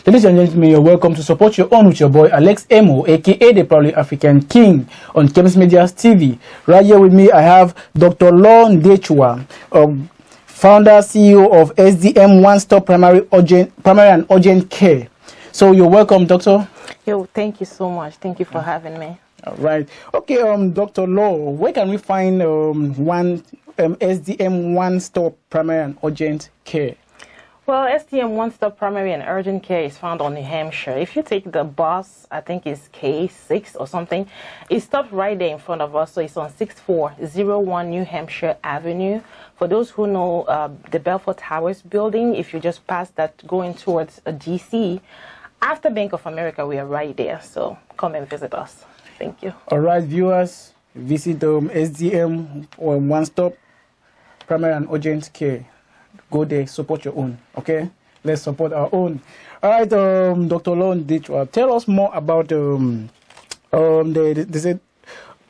Ladies and gentlemen, you're welcome to Support Your Own with your boy Alex Emoh, aka the Proudly African King on Kems Media's TV. Right here with me, I have Dr. Laure Ndeutchoua, founder, CEO of S.D.M One-Stop Primary and Urgent Care. So you're welcome, Doctor. Yo, thank you so much. Thank you for having me. All right. Okay, Dr. Laure, where can we find S.D.M One-Stop Primary and Urgent Care? Well, S.D.M One-Stop Primary and Urgent Care is found on New Hampshire. If you take the bus, I think it's K6 or something, it stops right there in front of us. So it's on 6401 New Hampshire Avenue. For those who know the Belfort Towers building, if you just pass that going towards DC, after Bank of America, we are right there. So come and visit us. Thank you. All right, viewers, visit S.D.M One-Stop Primary and Urgent Care. Go there, support your own, okay? Let's support our own. All right, Dr. Laure Ndeutchoua, tell us more about the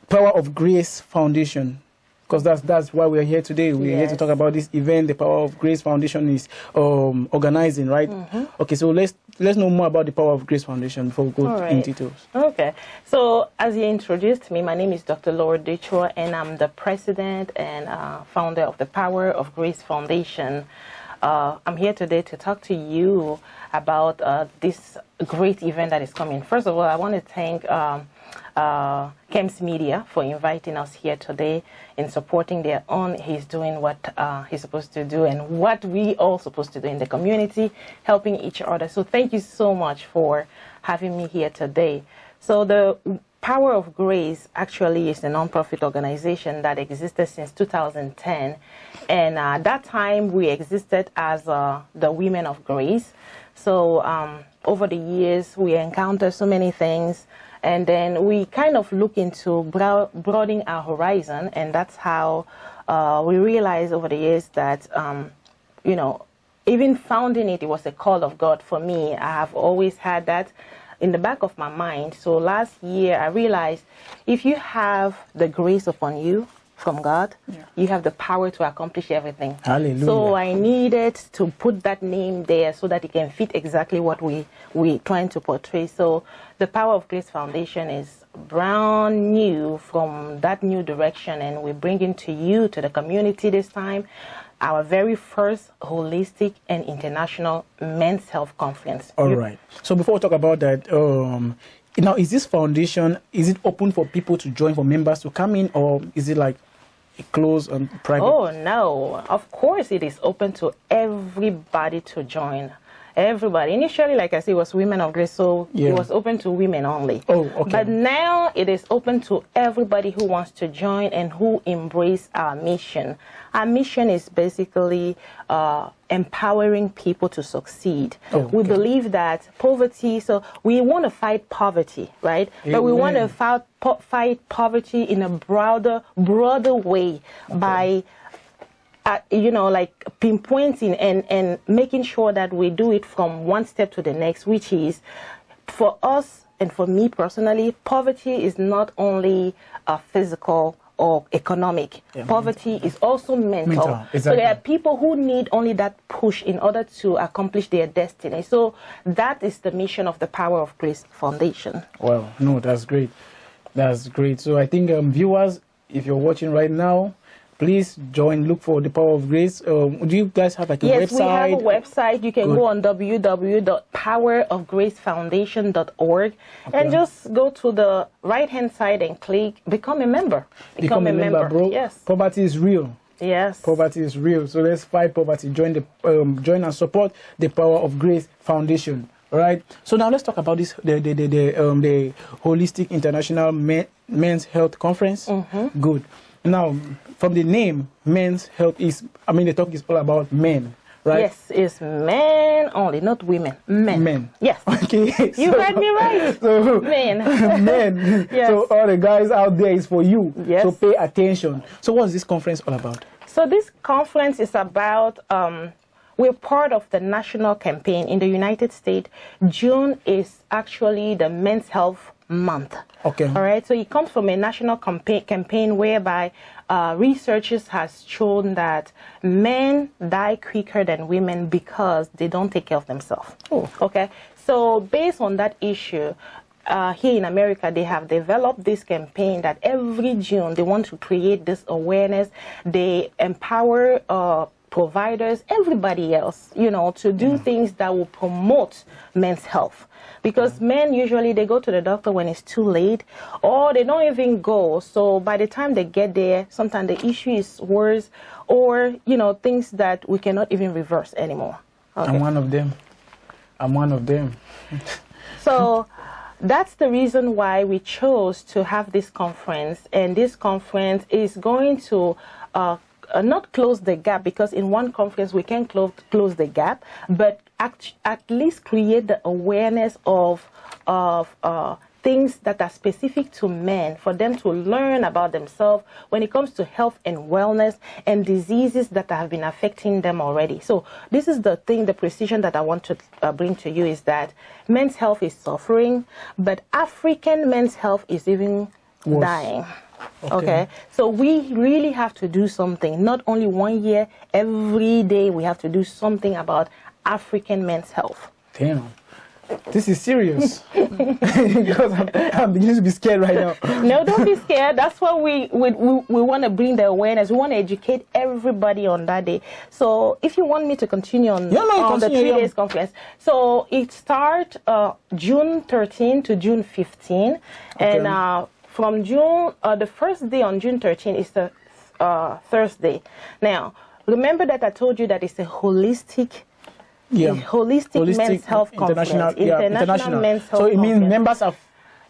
Power of Grace Foundation, because that's why we're here today. We're here to talk about this event the Power of Grace Foundation is organizing, right? Okay, so let's know more about the Power of Grace Foundation before we go in details. Okay, so as you introduced me, my name is Dr. Laure Ndeutchoua, and I'm the president and founder of the Power of Grace Foundation. I'm here today to talk to you about this great event that is coming. First of all, I want to thank Kems Media for inviting us here today in supporting their own. He's doing what he's supposed to do and what we all supposed to do in the community, helping each other. So thank you so much for having me here today. So the Power of Grace actually is a non-profit organization that existed since 2010. And at that time, we existed as the Women of Grace. So over the years, we encountered so many things. And then we kind of look into broadening our horizon. And that's how we realized over the years that, you know, even founding it, it was a call of God for me. I have always had that in the back of my mind. So last year, I realized if you have the grace upon you from God, you have the power to accomplish everything. Hallelujah. So I needed to put that name there so that it can fit exactly what we're trying to portray. So the Power of Grace Foundation is brand new from that new direction, and we're bringing to you, to the community this time, our very first holistic and international men's health conference. All right. So before we talk about that, now is this foundation, is it open for people to join, for members to come in, or is it like closed and private? Oh, no. Of course it is open to everybody to join. Everybody. Initially, like I said, it was Women of Grace, so it was open to women only. Oh, okay. But now it is open to everybody who wants to join and who embrace our mission. Our mission is basically empowering people to succeed. Oh, okay. We believe that poverty, so we want to fight poverty, right? Amen. But we want to fight poverty in a broader way by you know, like pinpointing and making sure that we do it from one step to the next, which is, for us and for me personally, poverty is not only physical or economic. Poverty is also mental. Exactly. So there are people who need only that push in order to accomplish their destiny. So that is the mission of the Power of Grace Foundation. Wow, no, that's great. That's great. So I think viewers, if you're watching right now, please join, look for the Power of Grace. Do you guys have like a website? Yes, we have a website. You can go on www.powerofgracefoundation.org and just go to the right-hand side and click Become a Member. Become a member, bro. Yes. Poverty is real. Yes. Poverty is real. So let's fight poverty. Join and support the Power of Grace Foundation. All right. So now let's talk about this the Holistic International Men's Health Conference. Good. Now, from the name, men's health is, I mean, the talk is all about men, right? Yes, it's men only, not women. Men. Men. Yes. Okay. You heard me right. So, Men. men. Yes. So all the guys out there is for you. Yes. So pay attention. So what's this conference all about? So this conference is about, we're part of the national campaign in the United States. June is actually the Men's Health Month. Okay. All right. So it comes from a national campaign whereby researchers has shown that men die quicker than women because they don't take care of themselves. Oh. Okay. So based on that issue, here in America, they have developed this campaign that every June they want to create this awareness. They empower providers, everybody else, you know, to do things that will promote men's health. Because men usually they go to the doctor when it's too late, or they don't even go. So by the time they get there, sometimes the issue is worse, or you know, things that we cannot even reverse anymore. Okay. I'm one of them. I'm one of them. So that's the reason why we chose to have this conference, and this conference is going to not close the gap, because in one conference we can close the gap, but at least create the awareness of things that are specific to men, for them to learn about themselves when it comes to health and wellness and diseases that have been affecting them already. So this is the thing, the precision that I want to bring to you, is that men's health is suffering, but African men's health is even dying. Okay. So we really have to do something. Not only 1 year, every day we have to do something about African men's health. Damn. This is serious. Because I'm beginning to be scared right now. No, don't be scared. That's why we want to bring the awareness. We want to educate everybody on that day. So if you want me to continue on, the 3 days conference. So it starts June 13 to June 15. Okay. And from June, the first day on June 13 is the Thursday. Now, remember that I told you that it's a holistic men's health conference. International men's health So it means conference. members of...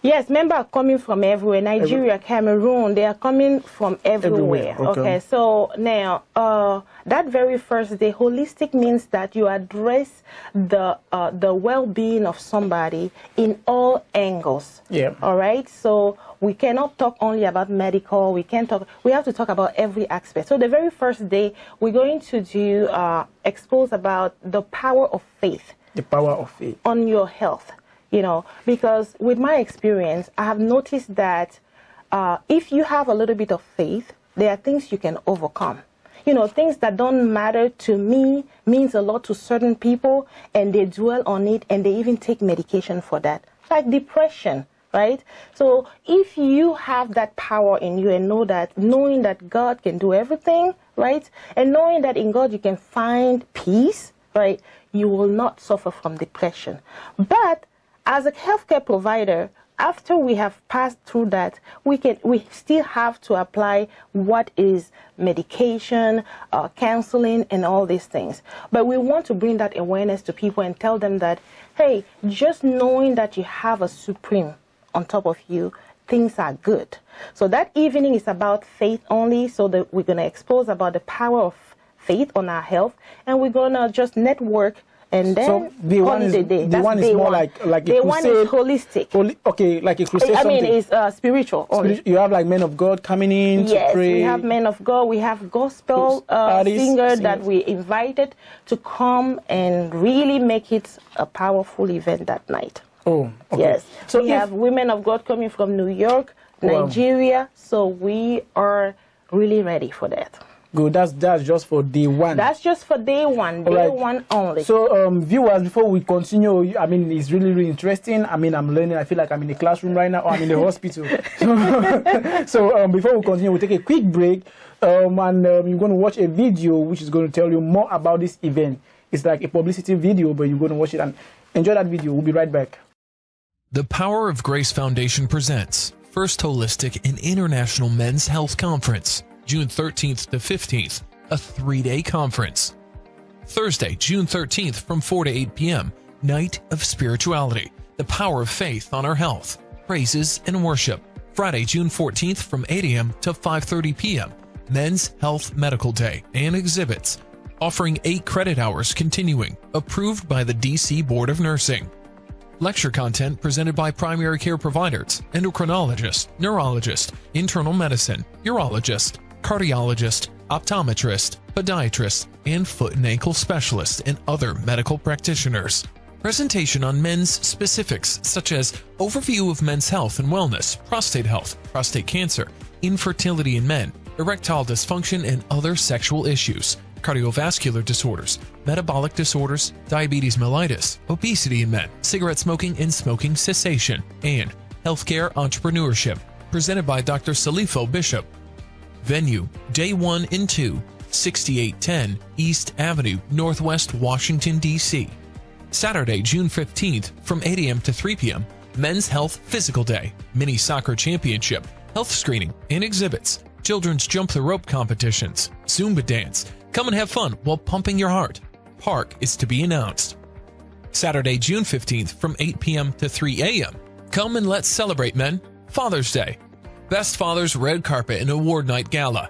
Yes, members are coming from everywhere. Nigeria, Cameroon, they are coming from everywhere. Okay. So now, that very first day, holistic means that you address the well-being of somebody in all angles. Yeah. All right. So we cannot talk only about medical. We have to talk about every aspect. So the very first day, we're going to do expose about the power of faith. The power of faith on your health. You know, because with my experience, I have noticed that if you have a little bit of faith, there are things you can overcome. You know, things that don't matter to me means a lot to certain people, and they dwell on it, and they even take medication for that, like depression, right? So if you have that power in you and knowing that God can do everything, right? And knowing that in God you can find peace, right? You will not suffer from depression. But as a healthcare provider, after we have passed through that, we still have to apply what is medication, counseling, and all these things. But we want to bring that awareness to people and tell them that, hey, just knowing that you have a supreme on top of you, things are good. So that evening is about faith only, so that we're going to expose about the power of faith on our health, and we're going to just network. And then so the one is more like a crusade. The one is holistic. Okay, like a crusade. I mean, it's spiritual. You have like men of God coming in to pray. Yes, we have men of God. We have gospel singers that we invited to come and really make it a powerful event that night. Oh, okay. Yes. So we have women of God coming from New York, Nigeria. So we are really ready for that. Good. That's just for day one. That's just for day one. Day one only. So, viewers, before we continue, I mean, it's really, really interesting. I mean, I'm learning. I feel like I'm in a classroom right now, or I'm in a hospital. So, before we continue, we'll take a quick break, and you're going to watch a video which is going to tell you more about this event. It's like a publicity video, but you're going to watch it and enjoy that video. We'll be right back. The Power of Grace Foundation presents First Holistic and International Men's Health Conference. June 13th to 15th, a 3-day conference. Thursday, June 13th from 4 to 8 p.m., Night of Spirituality, the power of faith on our health, praises and worship. Friday, June 14th from 8 a.m. to 5:30 p.m., Men's Health Medical Day and exhibits. offering 8 credit hours continuing, approved by the DC Board of Nursing. Lecture content presented by primary care providers, endocrinologist, neurologist, internal medicine, urologist, cardiologist, optometrist, podiatrist, and foot and ankle specialist, and other medical practitioners. Presentation on men's specifics such as overview of men's health and wellness, prostate health, prostate cancer, infertility in men, erectile dysfunction and other sexual issues, cardiovascular disorders, metabolic disorders, diabetes mellitus, obesity in men, cigarette smoking and smoking cessation, and healthcare entrepreneurship, presented by Dr. Salifo Bishop. Venue, Day 1 and 2, 6810 East Avenue, Northwest Washington, D.C. Saturday, June 15th, from 8 a.m. to 3 p.m., Men's Health Physical Day, Mini Soccer Championship, health screening and exhibits, children's jump the rope competitions, Zumba dance. Come and have fun while pumping your heart. Park is to be announced. Saturday, June 15th, from 8 p.m. to 3 a.m. Come and let's celebrate, men. Father's Day. Best Fathers Red Carpet and Award Night Gala.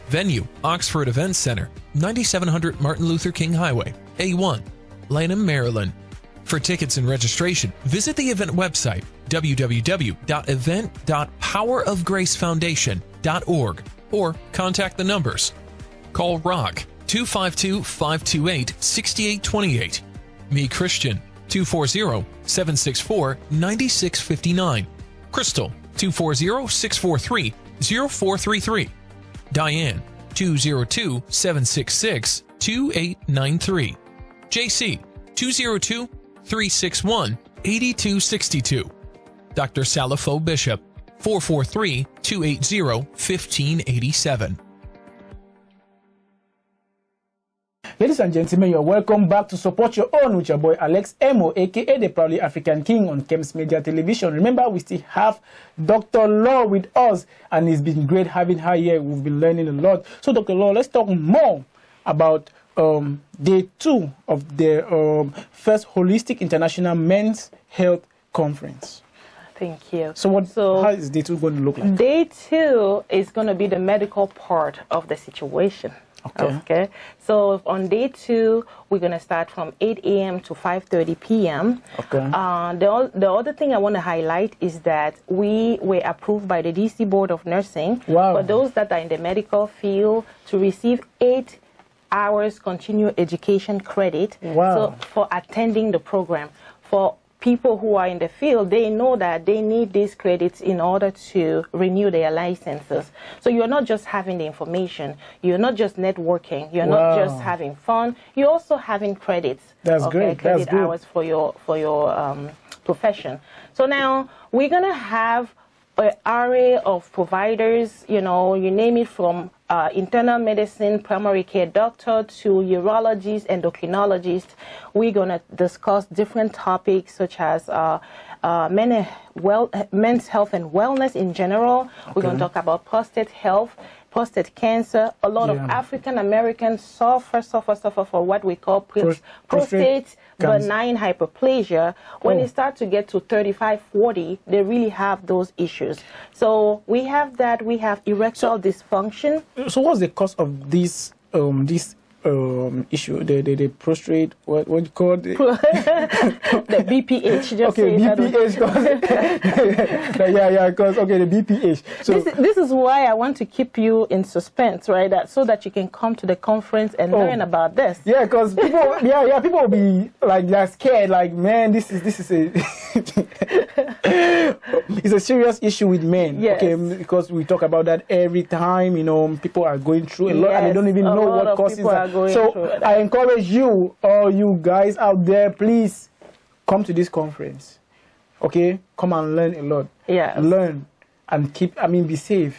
Venue, Oxford Events Center, 9700 Martin Luther King Highway, A1, Lanham, Maryland. For tickets and registration, visit the event website, www.event.powerofgracefoundation.org, or contact the numbers. Call Rock 252-528-6828. Me Christian 240-764-9659. Crystal 240-643-0433. Diane 202-766-2893. JC 202-361-8262. Dr. Salifo Bishop 443-280-1587. Ladies and gentlemen, you're welcome back to Support Your Own with your boy Alex Emoh, aka the Proudly African King on Kems Media Television. Remember, we still have Dr. Laure with us, and it's been great having her here. We've been learning a lot. So, Dr. Laure, let's talk more about Day 2 of the first Holistic International Men's Health Conference. Thank you. So, how is Day 2 going to look like? Day 2 is going to be the medical part of the situation. Okay. So on Day 2, we're going to start from 8 a.m. to 5:30 p.m. Okay. The other thing I want to highlight is that we were approved by the DC Board of Nursing for those that are in the medical field to receive 8 hours continuing education credit for attending the program. For people who are in the field, they know that they need these credits in order to renew their licenses. So you're not just having the information, you're not just networking, you're not just having fun, you're also having credits. That's great. Credit That's good. hours for your profession. So now we're gonna have an array of providers, you name it, from internal medicine, primary care doctor to urologist, endocrinologist. We're going to discuss different topics such as men's health and wellness in general. We're going to talk about prostate health, prostate cancer. A lot of African Americans suffer for what we call prostate benign hyperplasia. When they start to get to 35, 40, they really have those issues. So we have that. We have erectile dysfunction. So what's the cause of this issue? The prostate, what you call it? The BPH. Just okay, BPH. Because the BPH. So this is why I want to keep you in suspense, right? So that you can come to the conference and learn about this. Yeah, because people, people will be like, they're scared. Like, man, this is a it's a serious issue with men. Yes. Okay, because we talk about that every time. People are going through a lot, and they don't even know what causes that. So I encourage you, all you guys out there, please come to this conference. Okay, come and learn a lot. Yeah, learn and be safe.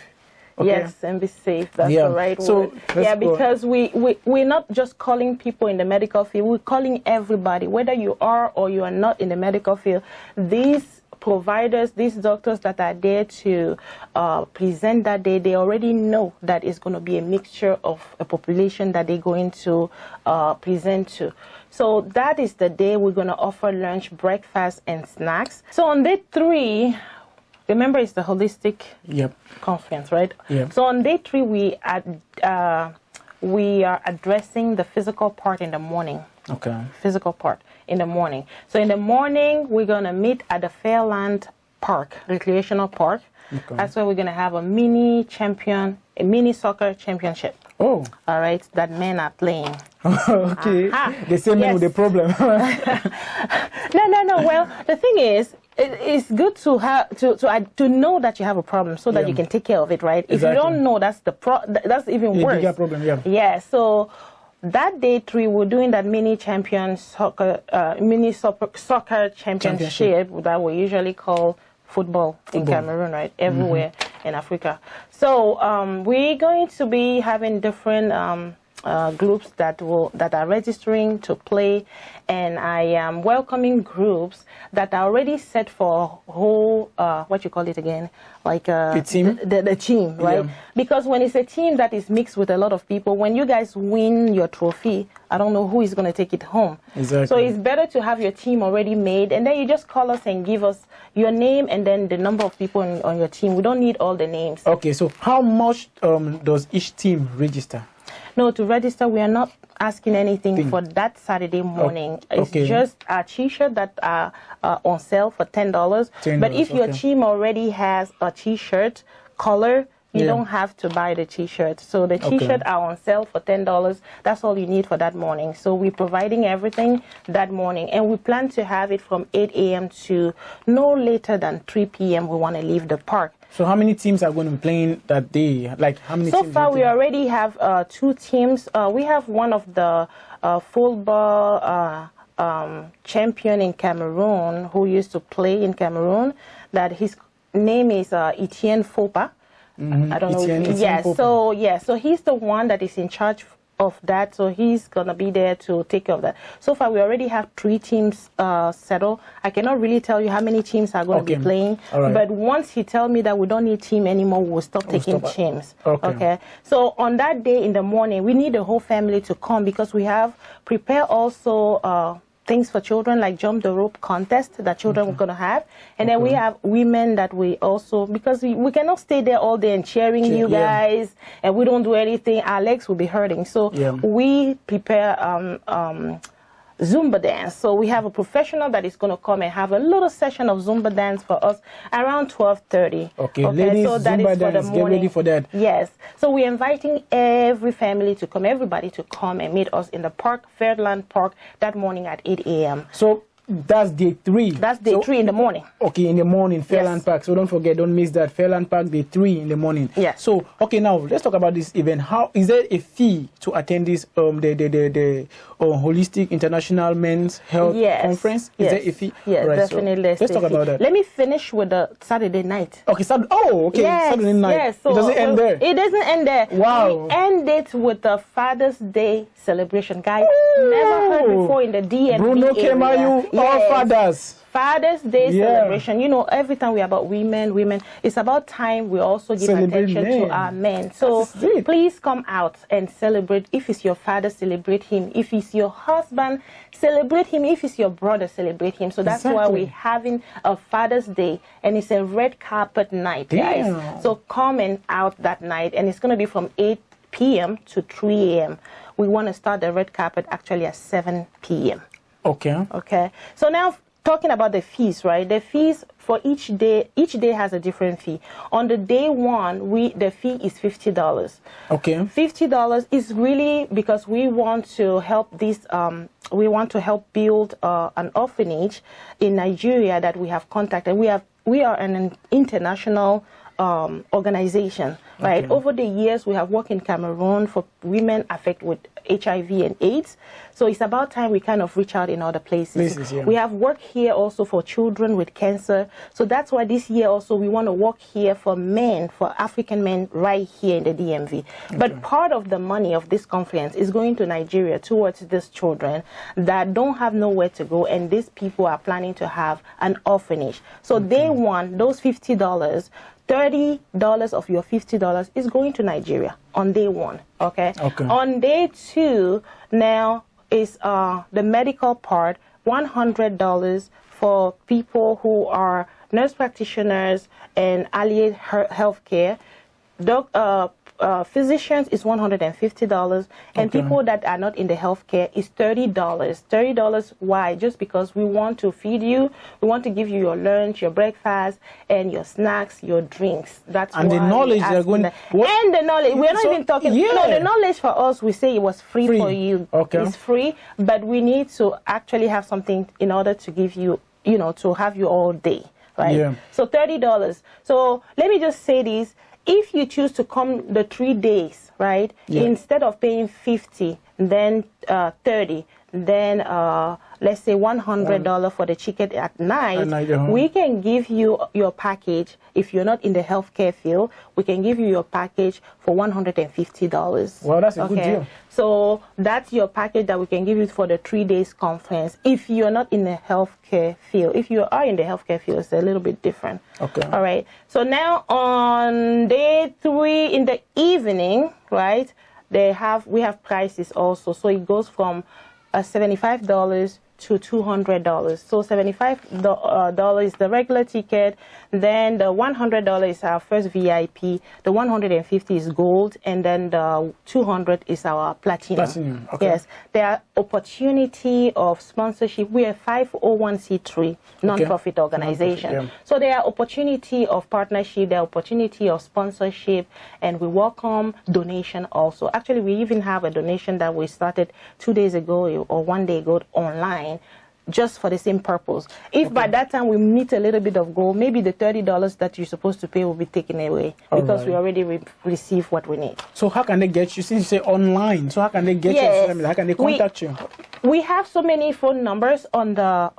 Okay? Yes, and be safe. That's the right word. Because we're not just calling people in the medical field. We're calling everybody, whether you are or you are not in the medical field. These providers, these doctors that are there to present that day, they already know that it's going to be a mixture of a population that they're going to present to. So that is the day we're going to offer lunch, breakfast, and snacks. So on Day 3, remember, it's the holistic conference, right? Yep. So on Day 3, we we are addressing the physical part in the morning. Okay. Physical part in the morning. So in the morning, we're going to meet at the Fairland Park, recreational park. Okay. That's where we're going to have a mini soccer championship. Oh. All right, that men are playing. Okay. The same men with the problem. No. Well, the thing is, it's good to have to know that you have a problem so that you can take care of it, right? Exactly. If you don't know, that's even worse. Bigger problem, yeah. Yeah. So that day 3, we're doing that mini soccer championship that we usually call football in Cameroon, right? Everywhere in Africa. So we're going to be having different groups that are registering to play, and I am welcoming groups that are already set for whole what you call it again, like the team, the team, right? Because when it's a team that is mixed with a lot of people, when you guys win your trophy, I don't know who is going to take it home. Exactly. So it's better to have your team already made, and then you just call us and give us your name and then the number of people on your team. We don't need all the names. Okay, so how much does each team register? No, to register, we are not asking anything for that Saturday morning. It's just a T-shirt that are on sale for $10. But if your team already has a T-shirt color, you don't have to buy the T-shirt. So the T-shirt are on sale for $10. That's all you need for that morning. So we're providing everything that morning. And we plan to have it from 8 a.m. to no later than 3 p.m. We want to leave the park. So how many teams are going to be playing that day? Like how many? So teams far, we already have 2 teams. We have one of the football champion in Cameroon who used to play in Cameroon. That his name is Etienne Fopa. I don't know. Yes. So he's the one that is in charge of that. So he's gonna be there to take care of that. So far, we already have 3 teams settled. I cannot really tell you how many teams are going to be playing. But once he tells me that we don't need team anymore, we'll stop taking teams. Okay. So on that day in the morning, we need the whole family to come because we have prepared also things for children, like jump the rope contest that children are going to have. And then we have women that we also, because we cannot stay there all day and cheering you guys, and we don't do anything, our legs will be hurting. So we prepare Zumba dance. So we have a professional that is going to come and have a little session of Zumba dance for us around 12:30. Okay, ladies, so that Zumba is for dance, the get morning. ready for that. Yes. So we're inviting every family to come, everybody to come and meet us in the park, Fairland Park, that morning at 8 a.m. So that's day 3. That's day 3 in the morning. Okay, in the morning, Fairland Park. So don't forget, don't miss that. Fairland Park, day 3 in the morning. Yes. So, okay, now let's talk about this event. How is there a fee to attend this the Holistic International Men's Health Conference? Is there a fee? Yes, definitely. So let's talk about that. Let me finish with the Saturday night. Okay, Saturday night. Yes. So, it doesn't end there. It doesn't end there. Wow. We end it with the Father's Day celebration, guys. Never heard before in the DMV Bruno Kemayu, all fathers. Father's Day celebration. You know, every time we're about women, it's about time we also give attention to our men. So please come out and celebrate. If it's your father, celebrate him. If it's your husband, celebrate him. If it's your brother, celebrate him. So that's why we're having a Father's Day, and it's a red carpet night, guys. So come out that night, and it's going to be from 8 p.m. to 3 a.m. We want to start the red carpet actually at 7 p.m. Okay. So now, talking about the fees, right? The fees for each day has a different fee. On the day 1, the fee is $50. Okay. $50 is really because we want to help this. We want to help build an orphanage in Nigeria that we have contacted. We are an international organization, right? Over the years, we have worked in Cameroon for women affected with HIV and AIDS. So it's about time we kind of reach out in other places. We have worked here also for children with cancer. So that's why this year also we want to work here for men, for African men right here in the DMV. But part of the money of this conference is going to Nigeria towards these children that don't have nowhere to go, and these people are planning to have an orphanage. So day 1, those $50, $30 of your $50 is going to Nigeria on day 1. Okay. On day 2, now is the medical part, $100 for people who are nurse practitioners and allied healthcare, physicians is $150, and people that are not in the healthcare is $30. $30. Why? Just because we want to feed you, we want to give you your lunch, your breakfast, and your snacks, your drinks. That's and why the knowledge they're going. And the knowledge. We're not even talking. Yeah. No, the knowledge for us, we say it was free for you. Okay. It's free, but we need to actually have something in order to give you, to have you all day, right? Yeah. So $30. So let me just say this. If you choose to come the 3 days, right, instead of paying 50, then 30, then let's say $100 for the ticket at night, we can give you your package. If you're not in the healthcare field, we can give you your package for $150. Well, that's a good deal. So that's your package that we can give you for the 3 days conference. If you're not in the healthcare field, if you are in the healthcare field, it's a little bit different. Okay. All right. So now on day 3 in the evening, right, we have prices also. So it goes from $75 to $200. So $75 is the regular ticket. Then the $100 is our first VIP. The $150 is gold, and then the $200 is our platinum. Okay. Yes, there are opportunity of sponsorship. We are 501c3 non-profit organization. So there are opportunity of partnership. There are opportunity of sponsorship, and we welcome donation also. Actually, we even have a donation that we started 2 days ago or 1 day ago online, just for the same purpose. If by that time we meet a little bit of goal, maybe the $30 that you're supposed to pay will be taken away because we already receive what we need. So how can they get you? Since you say online, so how can they get you? How can they contact you? We have so many phone numbers on our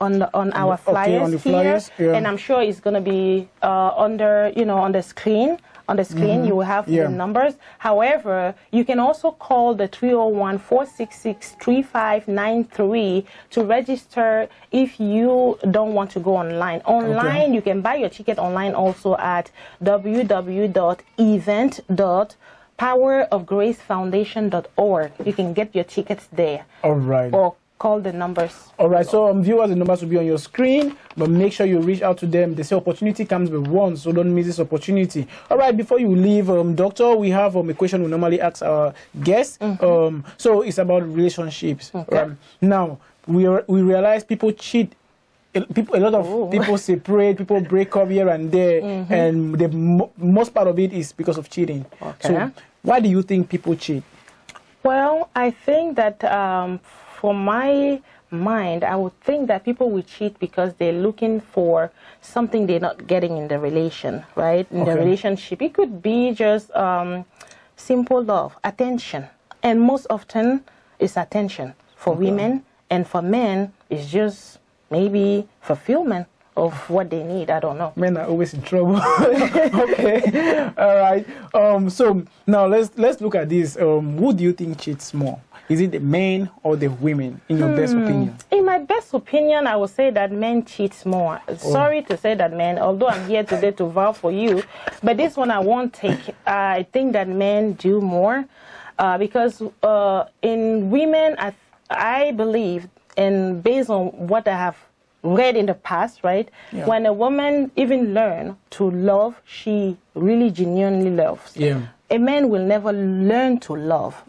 flyers, on the flyers here, and I'm sure it's going to be under on the screen. On the screen, you will have the numbers. However, you can also call the 301-466-3593 to register if you don't want to go online. Online, you can buy your ticket online also at www.event.powerofgracefoundation.org. You can get your tickets there. All right. Or call the numbers. All right, so viewers, the numbers will be on your screen, but make sure you reach out to them. They say opportunity comes with one, so don't miss this opportunity. All right, before you leave, Doctor, we have a question we normally ask our guests. So it's about relationships. Now, we realize people cheat. A lot of people separate, people break up here and there, and the most part of it is because of cheating. So why do you think people cheat? Well, I think that from my mind, I would think that people will cheat because they're looking for something they're not getting in the relation, right? In the relationship. It could be just simple love, attention. And most often, it's attention for women. And for men, it's just maybe fulfillment of what they need. I don't know. Men are always in trouble. Okay. All right. So now let's look at this. Who do you think cheats more? Is it the men or the women, in your best opinion? In my best opinion, I would say that men cheat more. Sorry to say that, men, although I'm here today to vow for you, but this one I won't take. I think that men do more because in women, I believe, and based on what I have read in the past, right? When a woman even learn to love, she really genuinely loves. A man will never learn to love.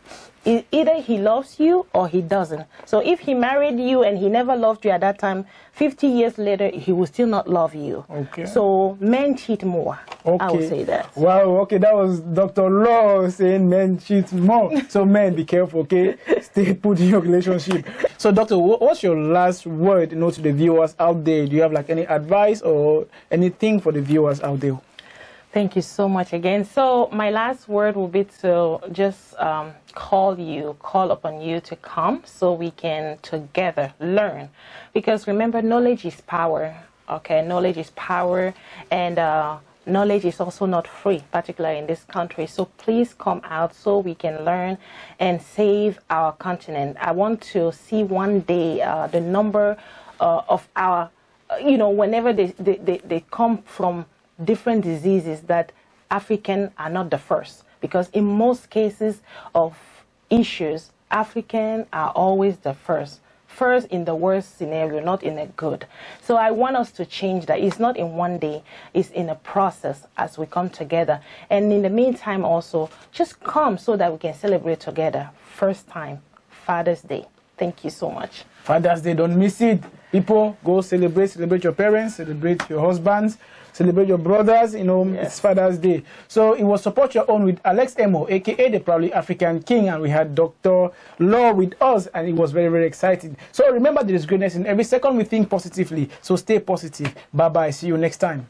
Either he loves you or he doesn't. So if he married you and he never loved you at that time, 50 years later, he will still not love you. So men cheat more. I would say that. Wow, okay, that was Dr. Laure saying men cheat more. So men, be careful, okay? Stay put in your relationship. So doctor, what's your last word to the viewers out there? Do you have like any advice or anything for the viewers out there? Thank you so much again. So my last word will be to just call upon you to come so we can together learn. Because remember, knowledge is power. Okay, knowledge is power, and knowledge is also not free, particularly in this country. So please come out so we can learn and save our continent. I want to see one day the number of our, whenever they come from different diseases, that African are not the first, because in most cases of issues, African are always the first first in the worst scenario, not in a good. So I want us to change that. It's not in one day, it's in a process as we come together. And in the meantime also, just come so that we can celebrate together. First time, Father's Day. Thank you so much. Father's Day, don't miss it. People, go celebrate your parents, celebrate your husbands, celebrate your brothers, Yes. It's Father's Day. So it was Support Your Own with Alex Emoh, aka the Proudly African King, and we had Dr. Laure with us, and it was very, very exciting. So remember, there is greatness in every second we think positively, so stay positive. Bye-bye, see you next time.